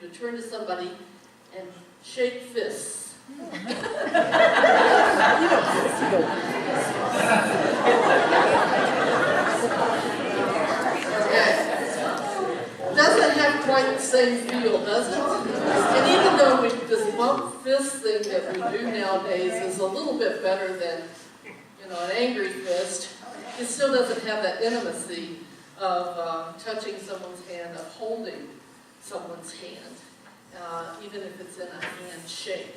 to turn to somebody and shake fists. Doesn't have quite the same feel, does it? And even though this bump fist thing that we do nowadays is a little bit better than, an angry fist, it still doesn't have that intimacy of touching someone's hand, of holding someone's hand, even if it's in a handshake.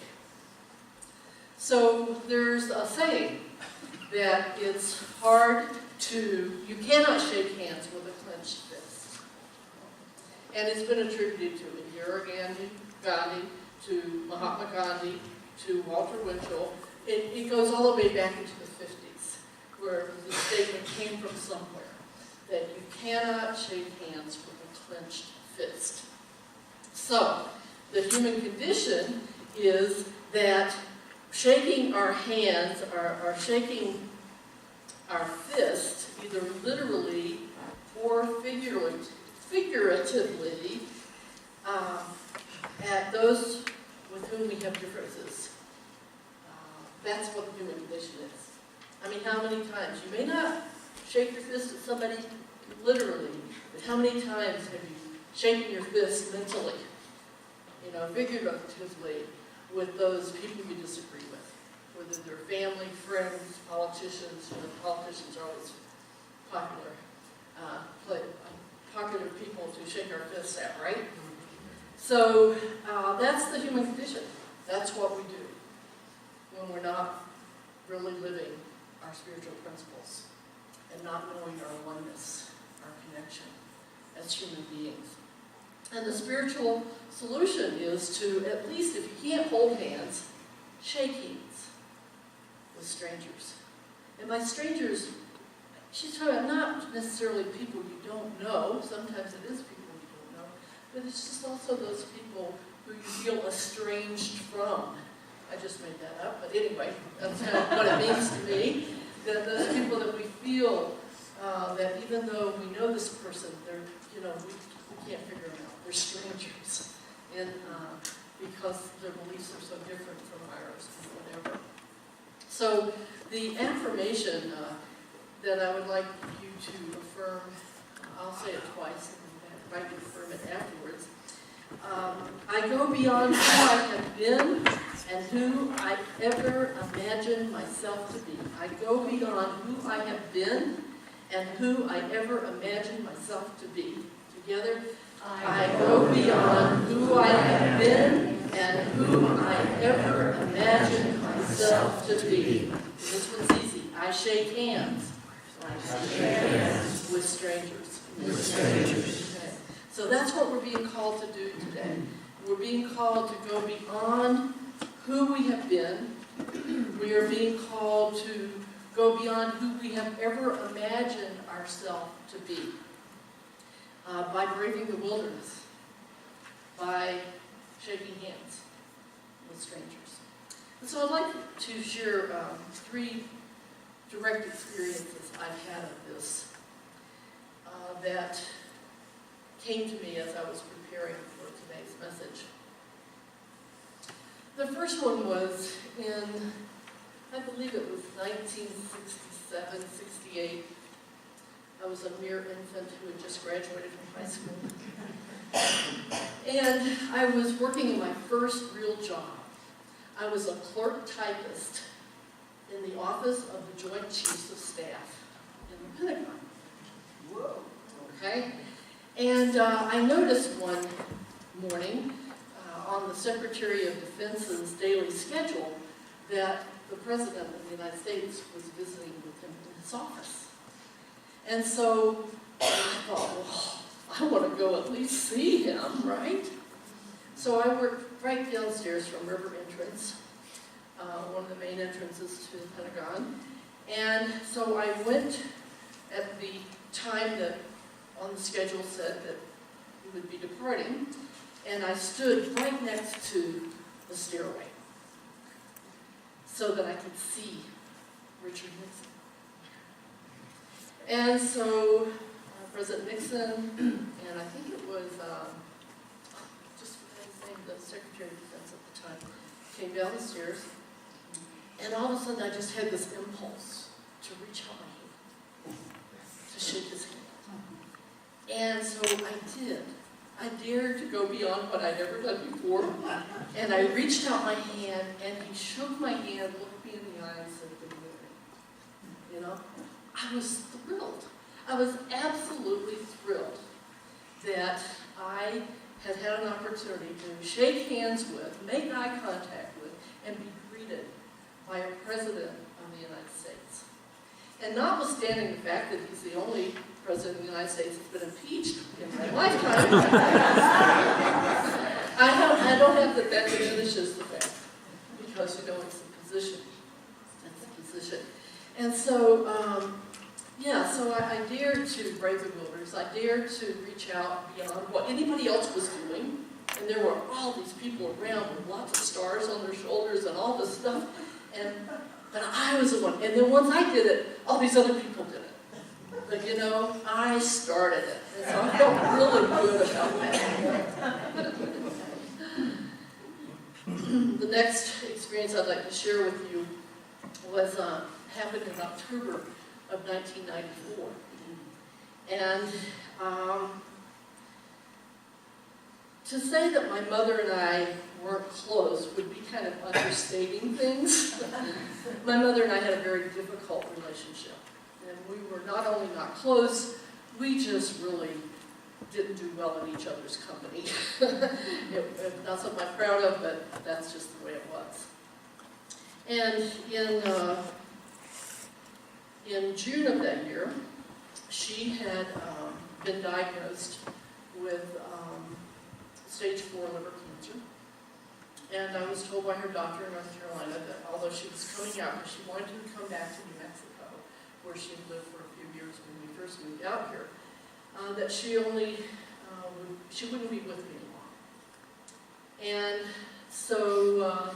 So there's a saying that it's you cannot shake hands with a clenched fist. And it's been attributed to Indira Gandhi, to Mahatma Gandhi, to Walter Winchell. It goes all the way back into the 50s, where the statement came from somewhere, that you cannot shake hands with a clenched fist. So, the human condition is that shaking our hands, or shaking our fist, either literally or figuratively, at those with whom we have differences. That's what the human condition is. I mean, how many times? You may not shake your fist at somebody literally, but how many times have you shaken your fist mentally, figuratively, with those people you disagree with? Whether they're family, friends, politicians. Politicians are always popular people to shake our fists at, right? So that's the human condition. That's what we do when we're not really living our spiritual principles and not knowing our oneness, our connection as human beings. And the spiritual solution is to, at least if you can't hold hands, shake hands with strangers. And by strangers, she's talking about not necessarily people you don't know. Sometimes it is people you don't know. But it's just also those people who you feel estranged from. I just made that up, but anyway, that's kind of what it means to me. That those people that we feel that even though we know this person, they're, we can't figure them out. They're strangers, and because their beliefs are so different from ours, and whatever. So the affirmation that I would like you to affirm, I'll say it twice, and I invite you to affirm it afterwards. I go beyond who I have been and who I ever imagined myself to be. I go beyond who I have been and who I ever imagined myself to be. Together, I go beyond who I have been and who I ever imagined myself to be. This one's easy. I shake hands. With strangers. Okay. So that's what we're being called to do today. We're being called to go beyond who we have been. We are being called to go beyond who we have ever imagined ourselves to be. By braving the wilderness. By shaking hands with strangers. And so I'd like to share 3 direct experiences I've had of this that came to me as I was preparing for today's message. The first one was in, I believe it was 1967, 68. I was a mere infant who had just graduated from high school. And I was working in my first real job. I was a clerk typist in the office of the Joint Chiefs of Staff in the Pentagon. Whoa. Okay? And I noticed one morning on the Secretary of Defense's daily schedule that the President of the United States was visiting with him in his office. And so I thought, well, I want to go at least see him, right? So I worked right downstairs from River Entrance, one of the main entrances to the Pentagon. And so I went at the time that on the schedule said that he would be departing, and I stood right next to the stairway so that I could see Richard Nixon. And so President Nixon, and I think it was, just Secretary of Defense at the time, came down the stairs, and all of a sudden I just had this impulse to reach out my hand, to shake his hand. And so I did. I dared to go beyond what I'd ever done before, and I reached out my hand, and he shook my hand, looked me in the eye, and said, "Good morning." You know, I was thrilled. I was absolutely thrilled that I had had an opportunity to shake hands with, make eye contact with, and be greeted by a president of the United States. And notwithstanding the fact that he's the only president of the United States that's been impeached in my lifetime, I don't have that diminishes the fact, because, you know, it's a position. It's a position. And so, so I dared to brave the wilderness. I dared to reach out beyond what anybody else was doing. And there were all these people around with lots of stars on their shoulders and all this stuff. But I was the one. And then once I did it, all these other people did it. But you know, I started it. And so I felt really good about that. The next experience I'd like to share with you was happened in October of 1994. And to say that my mother and I weren't close would be kind of understating things. My mother and I had a very difficult relationship. And we were not only not close, we just really didn't do well in each other's company. It's not something I'm proud of, but that's just the way it was. And in June of that year, she had been diagnosed with stage 4 liver cancer. And I was told by her doctor in North Carolina that although she was coming out, she wanted to come back to New Mexico, where she had lived for a few years when we first moved out here, that she wouldn't be with me anymore. And so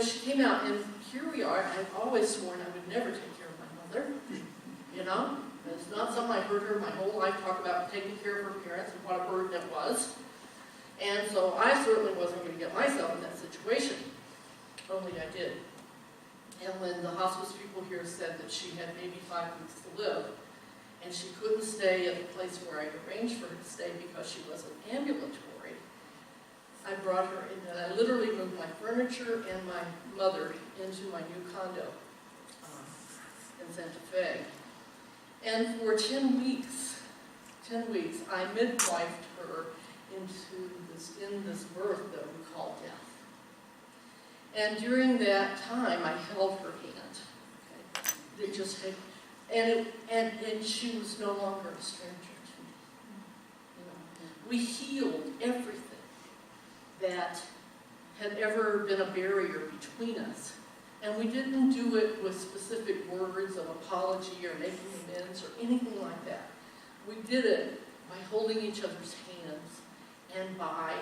she came out, and here we are. I've always sworn I would never take care of my mother. You know, it's not something I heard her my whole life talk about taking care of her parents and what a burden it was. And so I certainly wasn't going to get myself in that situation. Only I did. And when the hospice people here said that she had maybe 5 weeks to live, and she couldn't stay at the place where I'd arranged for her to stay because she wasn't ambulatory, I brought her in, and I literally moved my furniture and my mother into my new condo in Santa Fe. And for 10 weeks, I midwifed her in this birth that we call death. And during that time, I held her hand. Okay? It just had, and she was no longer a stranger to me. You know, we healed everything that had ever been a barrier between us. And we didn't do it with specific words of apology or making amends or anything like that. We did it by holding each other's hands and by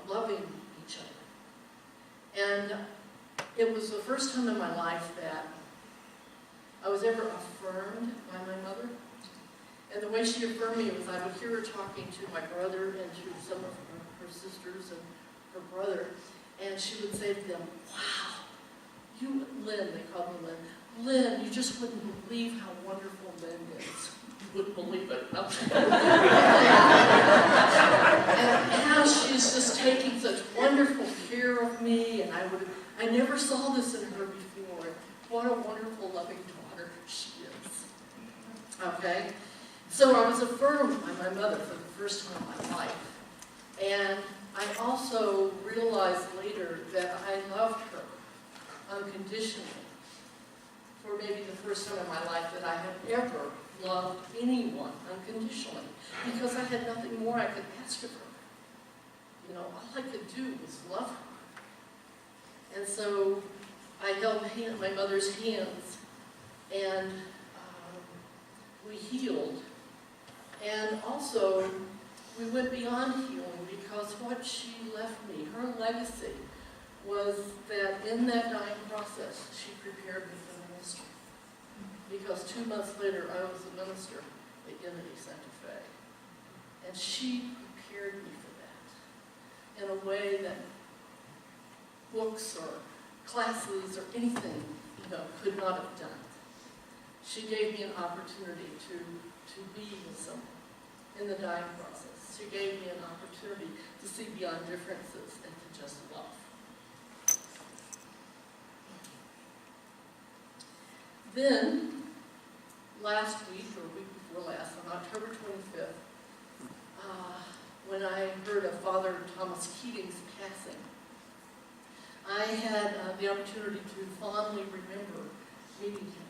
loving each other. And it was the first time in my life that I was ever affirmed by my mother. And the way she affirmed me was I would hear her talking to my brother and to some of her sisters and her brother, and she would say to them, "Wow, you, Lynn," they called me Lynn, "Lynn, you just wouldn't believe how wonderful Lynn is." You wouldn't believe it. No. And how she's just taking such wonderful care of me, and I never saw this in her before. What a wonderful, loving daughter she is. Okay? So I was affirmed by my mother for the first time in my life. And I also realized later that I loved her unconditionally. For maybe the first time in my life that I had ever loved anyone unconditionally. Because I had nothing more I could ask of her. You know, all I could do was love her. And so I held my mother's hands, and we healed. And also, we went beyond healing, because what she left me, her legacy, was that in that dying process, she prepared me for the ministry. Because 2 months later, I was a minister at Unity Santa Fe. And she prepared me for that. in a way that books or classes or anything, could not have done. She gave me an opportunity to be with someone in the dying process. She gave me an opportunity to see beyond differences and to just love. Then, last week, or week before last, on October 25th, when I heard of Father Thomas Keating's passing, I had the opportunity to fondly remember meeting him.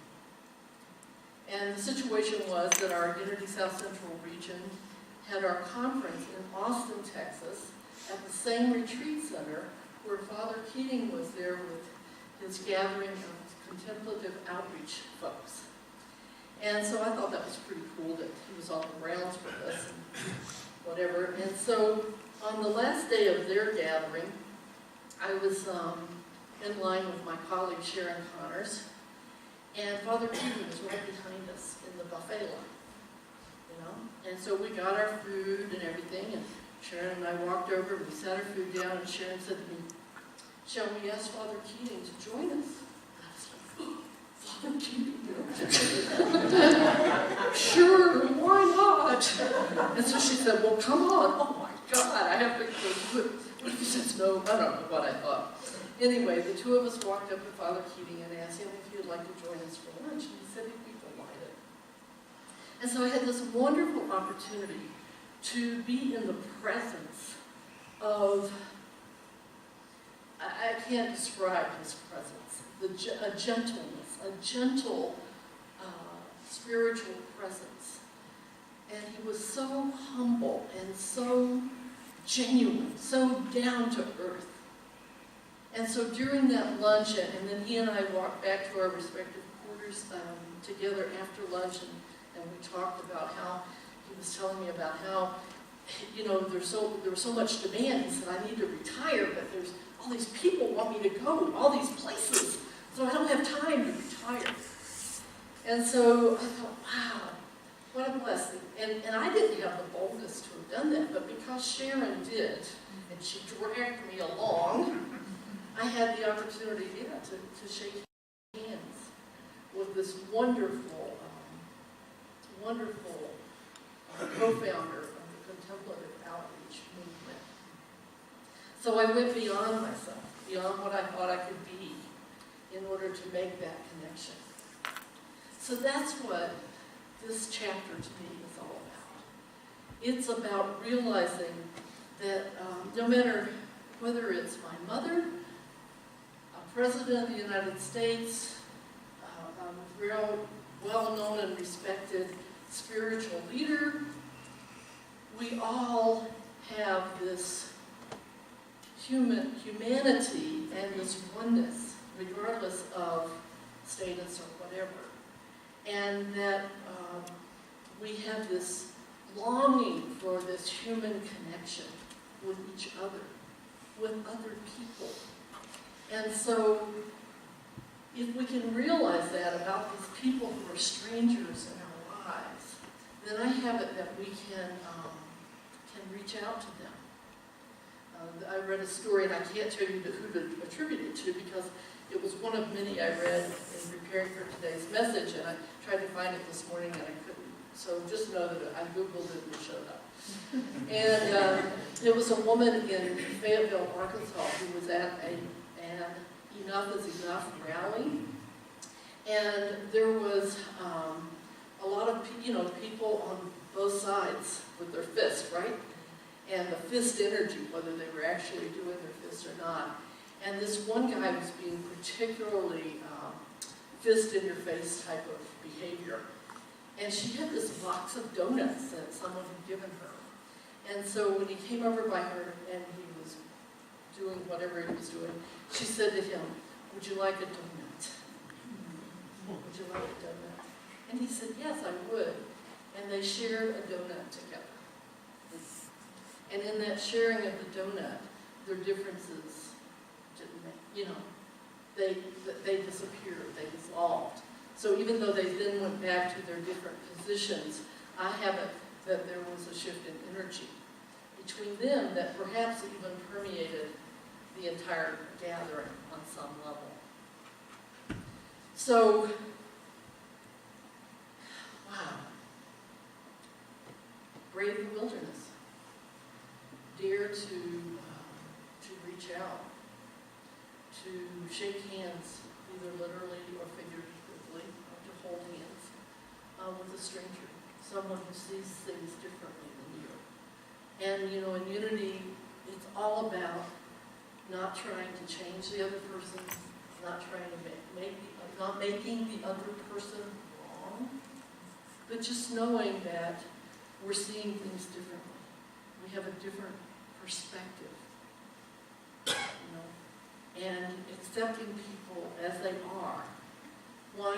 And the situation was that our Unity South Central region had our conference in Austin, Texas, at the same retreat center where Father Keating was there with his gathering of contemplative outreach folks. And so I thought that was pretty cool that he was on the rounds with us and whatever. And so on the last day of their gathering, I was in line with my colleague Sharon Connors, and Father Keating was right behind us in the buffet line, And so we got our food and everything, and Sharon and I walked over, we sat our food down, and Sharon said to me, "Shall we ask Father Keating to join us?" And I was like, "Oh, Father Keating, sure, why not?" And so she said, "Well, come on." Oh my God, I have to go do it. What if he says no? I don't know what I thought. Anyway, the two of us walked up to Father Keating and asked him if he would like to join us for lunch, and he said he'd be delighted. And so I had this wonderful opportunity to be in the presence of, I can't describe his presence, a gentleness, a gentle spiritual presence. And he was so humble and so genuine, so down to earth. And so during that lunch, and then he and I walked back to our respective quarters together after lunch, and we talked about how, he was telling me about how, there was so much demand. He said, "I need to retire, but there's all these people want me to go, all these places, so I don't have time to retire." And so I thought, wow, what a blessing. And I didn't have the boldness to have done that, but because Sharon did, and she dragged me along, I had the opportunity, to shake hands with this wonderful, wonderful co-founder of the Contemplative Outreach Movement. So I went beyond myself, beyond what I thought I could be, in order to make that connection. So that's what this chapter to me is all about. It's about realizing that no matter whether it's my mother, a president of the United States, a real well-known and respected spiritual leader, we all have this humanity and this oneness, regardless of status or whatever. And that we have this longing for this human connection with each other, with other people. And so, if we can realize that about these people who are strangers in our lives, then I have it that we can reach out to them. I read a story, and I can't tell you who to attribute it to because it was one of many I read in preparing for today's message, and I tried to find it this morning and I couldn't. So just know that I Googled it and it showed up. And it was a woman in Fayetteville, Arkansas, who was at an Enough is Enough rally. And there was a lot of people on both sides with their fists, right? And the fist energy, whether they were actually doing their fists or not. And this one guy was being particularly fist-in-your-face type of behavior. And she had this box of donuts that someone had given her. And so when he came over by her and he was doing whatever he was doing, she said to him, "Would you like a donut? Would you like a donut?" And he said, "Yes, I would." And they shared a donut together. And in that sharing of the donut, their differences didn't, they disappeared, they dissolved. So even though they then went back to their different positions, I have it that there was a shift in energy between them that perhaps even permeated the entire gathering on some level. So, wow. Brave the wilderness. Dare to reach out, to shake hands, either literally or figuratively, or to hold hands with a stranger, someone who sees things differently than you. And in unity, it's all about not trying to change the other person, not trying to not making the other person wrong, but just knowing that we're seeing things differently. We have a different perspective, and accepting people as they are, while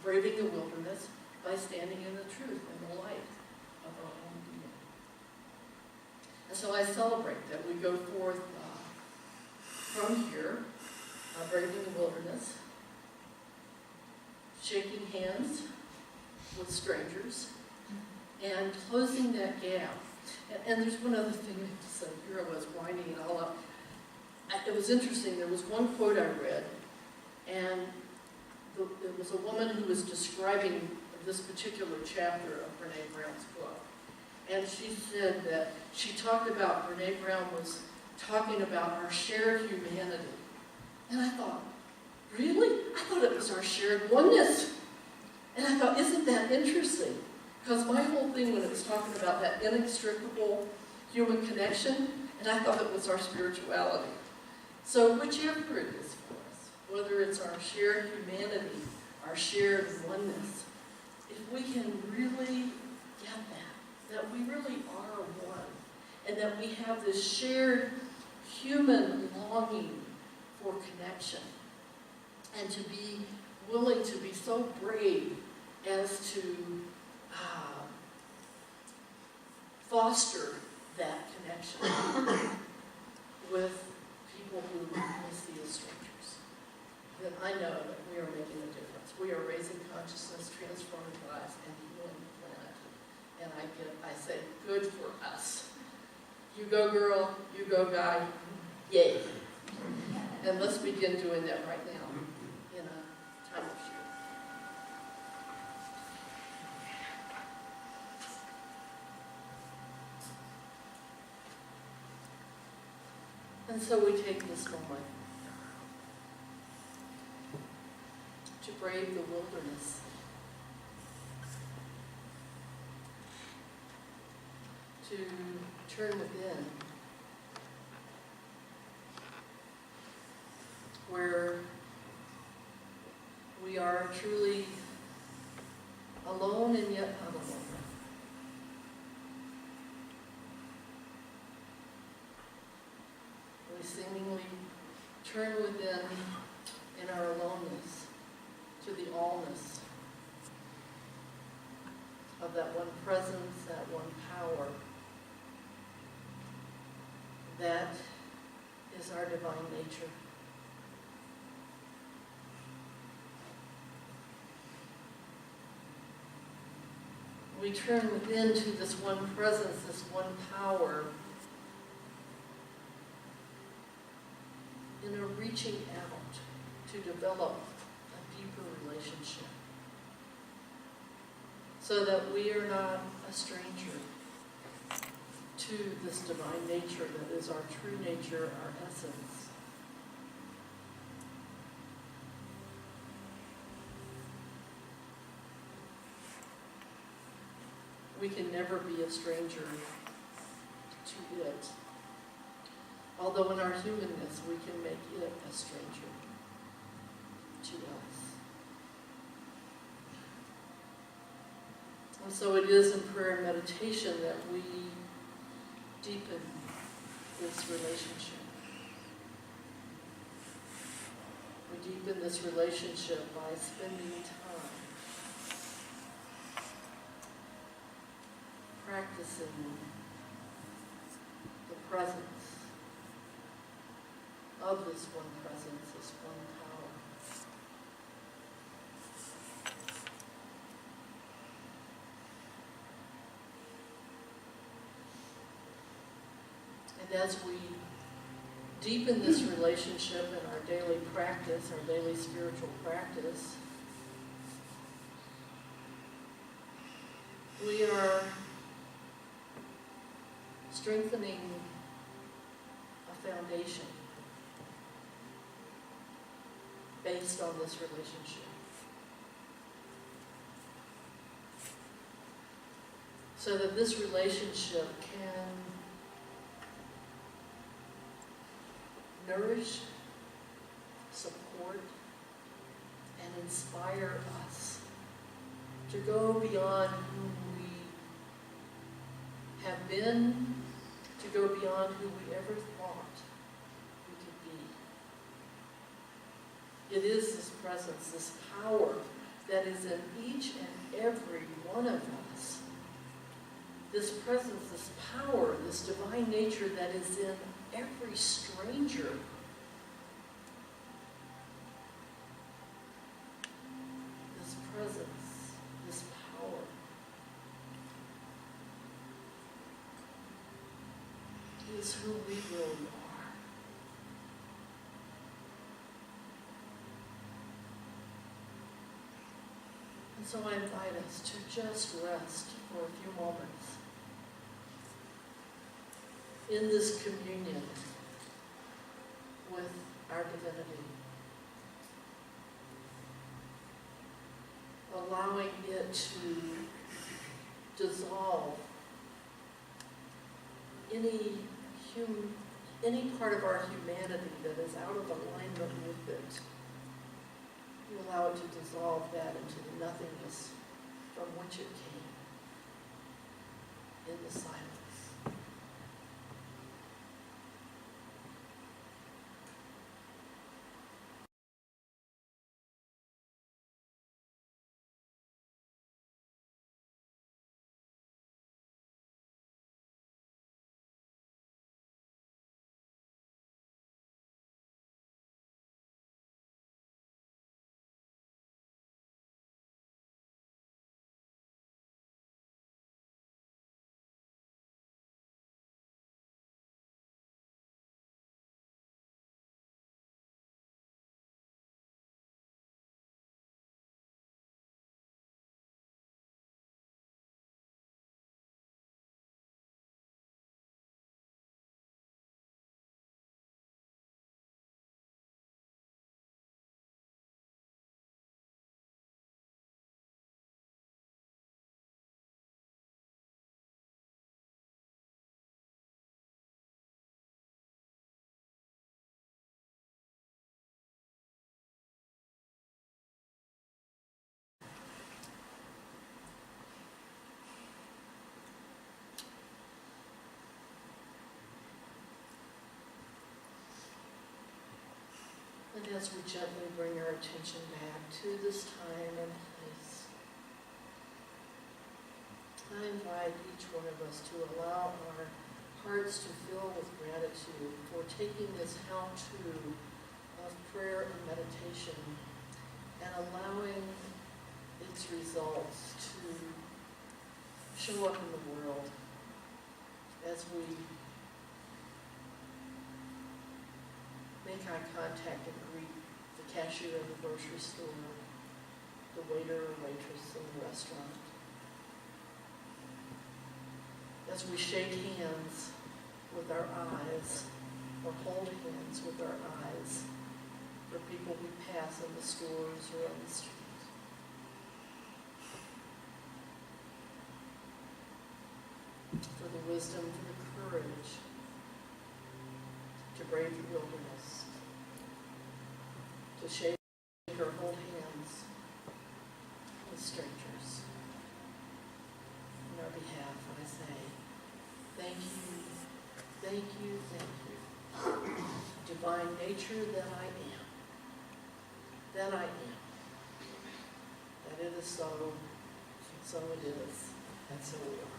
braving the wilderness by standing in the truth and the light of our own being. And so I celebrate that we go forth from here, braving the wilderness, shaking hands with strangers, and closing that gap. And there's one other thing I have to say. Here I was winding it all up. It was interesting. There was one quote I read, and it was a woman who was describing this particular chapter of Brene Brown's book. And she said that she talked about, Brene Brown was talking about our shared humanity. And I thought, really? I thought it was our shared oneness. And I thought, isn't that interesting? Because my whole thing when it was talking about that inextricable human connection, and I thought it was our spirituality. So whichever it is for us, whether it's our shared humanity, our shared oneness, if we can really get that we really are one, and that we have this shared human longing for connection, and to be willing to be so brave as to foster that connection with people who we see as strangers, then I know that we are making a difference. We are raising consciousness, transforming lives, and healing the planet. And I say, good for us. You go, girl. You go, guy. Yay. And let's begin doing that right now in a time of fear. And so we take this moment to brave the wilderness, to turn within, where we are truly alone and yet not alone. We seemingly turn within in our aloneness to the allness of that one presence, that one power, that is our divine nature. We turn within to this one presence, this one power, in a reaching out to develop a deeper relationship, so that we are not a stranger to this divine nature that is our true nature, our essence. We can never be a stranger to it. Although in our humanness, we can make it a stranger to us. And so it is in prayer and meditation that we deepen this relationship. We deepen this relationship by spending time practicing the presence of this one presence, this one power. And as we deepen this relationship in our daily practice, our daily spiritual practice, we are strengthening a foundation based on this relationship. So that this relationship can nourish, support, and inspire us to go beyond who we have been, to go beyond who we ever thought we could be. It is this presence, this power that is in each and every one of us. This presence, this power, this divine nature that is in every stranger. This presence, this power is who we really are. And so I invite us to just rest for a few moments in this communion with our divinity, allowing it to dissolve any part of our humanity that is out of alignment with it. You allow it to dissolve that into the nothingness from which it came, in the silence. And as we gently bring our attention back to this time and place, I invite each one of us to allow our hearts to fill with gratitude for taking this how-to of prayer and meditation and allowing its results to show up in the world as we make eye contact and greet the cashier in the grocery store, the waiter or waitress in the restaurant. As we shake hands with our eyes, or hold hands with our eyes for people we pass in the stores or on the street. For the wisdom, for the courage to brave the wilderness, to shake or hold hands with strangers. On our behalf, I say, thank you, thank you, thank you. Divine nature that I am, that it is so, so it is, and so we are.